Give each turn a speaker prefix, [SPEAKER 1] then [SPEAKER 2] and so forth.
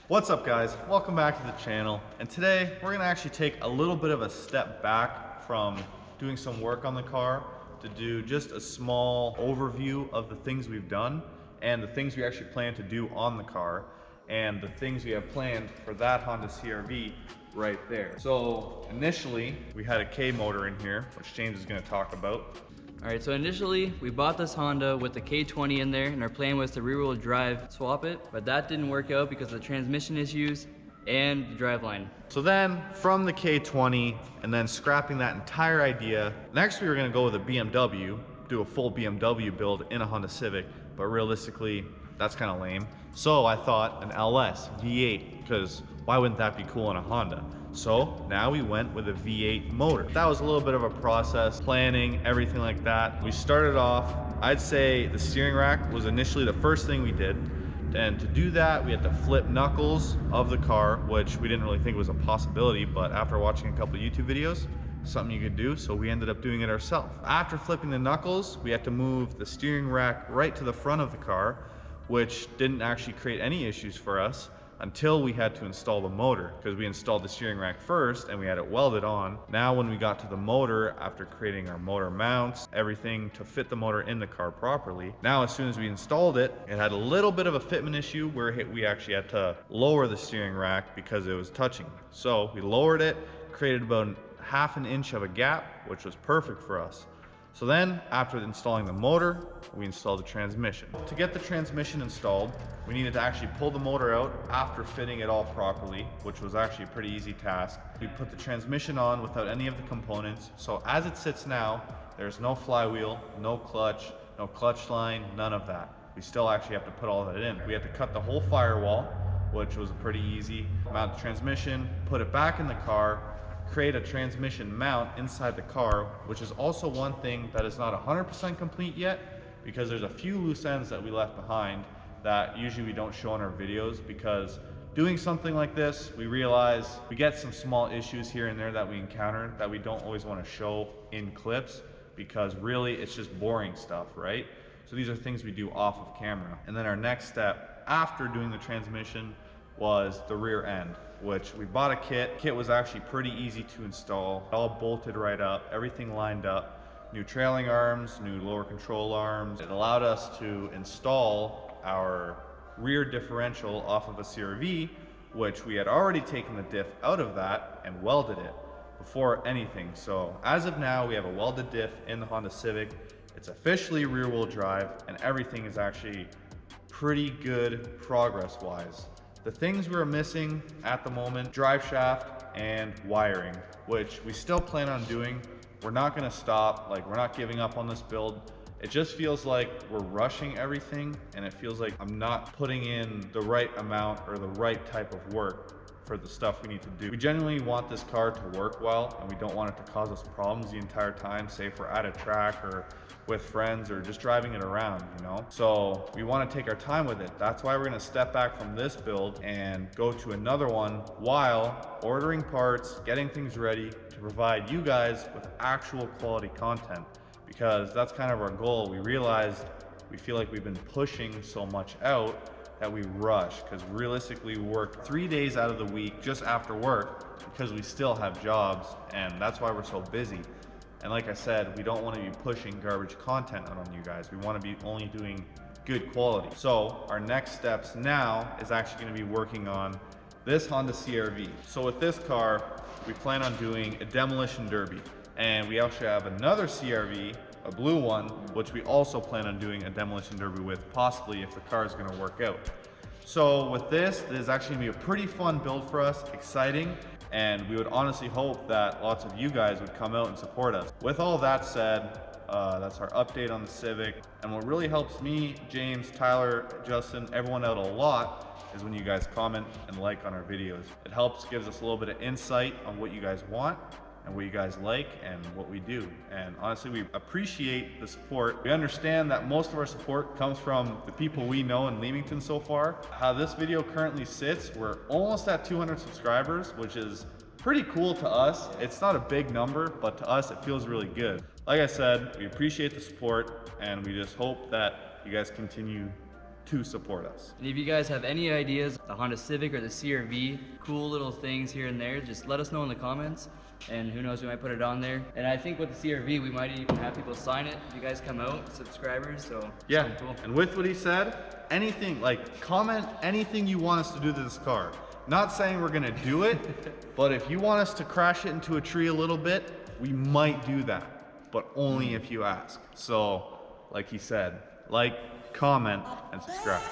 [SPEAKER 1] What's up guys, welcome back to the channel, and today we're going to actually take a little bit of a step back from doing some work on the car to do just a small overview of the things we've done and the things we actually plan to do on the car and the things we have planned for that Honda CR-V right there. So initially we had a K motor in here, which James is going to talk about.
[SPEAKER 2] Alright, so initially we bought this Honda with the K20 in there, and our plan was to rear-wheel drive swap it, but that didn't work out because of the transmission issues and the driveline.
[SPEAKER 1] So then from the K20 and then scrapping that entire idea, next we were going to go with a BMW, do a full BMW build in a Honda Civic, but realistically that's kind of lame. So I thought an LS V8, because why wouldn't that be cool on a Honda? So now we went with a V8 motor. That was a little bit of a process, planning, everything like that. We started off, I'd say the steering rack was initially the first thing we did. And to do that, we had to flip knuckles of the car, which we didn't really think was a possibility, but after watching a couple of YouTube videos, something you could do, so we ended up doing it ourselves. After flipping the knuckles, we had to move the steering rack right to the front of the car, which didn't actually create any issues for us until we had to install the motor, because we installed the steering rack first and we had it welded on. Now when we got to the motor, after creating our motor mounts, everything to fit the motor in the car properly, now as soon as we installed it, it had a little bit of a fitment issue where we actually had to lower the steering rack because it was touching. So we lowered it, created about half an inch of a gap, which was perfect for us. So then, after installing the motor, we installed the transmission. To get the transmission installed, we needed to actually pull the motor out after fitting it all properly, which was actually a pretty easy task. We put the transmission on without any of the components, so as it sits now, there's no flywheel, no clutch line, none of that. We still actually have to put all that in. We had to cut the whole firewall, which was pretty easy, mount the transmission, put it back in the car, create a transmission mount inside the car, which is also one thing that is not 100% complete yet, because there's a few loose ends that we left behind that usually we don't show in our videos, because doing something like this, we realize we get some small issues here and there that we encounter that we don't always want to show in clips, because really it's just boring stuff, right? So these are things we do off of camera. And then our next step after doing the transmission was the rear end, which we bought a kit. Kit was actually pretty easy to install, all bolted right up, everything lined up, new trailing arms, new lower control arms. It allowed us to install our rear differential off of a CR-V, which we had already taken the diff out of that and welded it before anything. So as of now, we have a welded diff in the Honda Civic. It's officially rear wheel drive, and everything is actually pretty good progress wise. The things we're missing at the moment, drive shaft and wiring, which we still plan on doing. We're not gonna stop, like we're not giving up on this build. It just feels like we're rushing everything, and it feels like I'm not putting in the right amount or the right type of work for the stuff we need to do. We genuinely want this car to work well, and we don't want it to cause us problems the entire time, say if we're at a track or with friends or just driving it around, you know? So we want to take our time with it. That's why we're going to step back from this build and go to another one while ordering parts, getting things ready to provide you guys with actual quality content, because that's kind of our goal. We realized we feel like we've been pushing so much out that we rush, because realistically we work 3 days out of the week just after work because we still have jobs, and that's why we're so busy. And like I said, we don't want to be pushing garbage content out on you guys. We want to be only doing good quality. So our next steps now is actually going to be working on this Honda CR-V. So with this car, we plan on doing a demolition derby, and we actually have another CR-V, a blue one, which we also plan on doing a demolition derby with, possibly if the car is going to work out. So with this is actually going to be a pretty fun build for us, exciting, and we would honestly hope that lots of you guys would come out and support us. With all that said, that's our update on the Civic, and what really helps me, James, Tyler, Justin, everyone out a lot is when you guys comment and like on our videos. It helps, gives us a little bit of insight on what you guys want and what you guys like and what we do. And honestly, we appreciate the support. We understand that most of our support comes from the people we know in Leamington so far. How this video currently sits, we're almost at 200 subscribers, which is pretty cool to us. It's not a big number, but to us, it feels really good. Like I said, we appreciate the support, and we just hope that you guys continue to support us.
[SPEAKER 2] And if you guys have any ideas, the Honda Civic or the CR-V, cool little things here and there, just let us know in the comments. And who knows, we might put it on there. And I think with the CR-V, we might even have people sign it if you guys come out, subscribers, so
[SPEAKER 1] yeah,
[SPEAKER 2] cool.
[SPEAKER 1] And with what he said, anything, like comment anything you want us to do to this car. Not saying we're gonna do it, but if you want us to crash it into a tree a little bit, we might do that, but only if you ask. So, like he said, like, comment, and subscribe.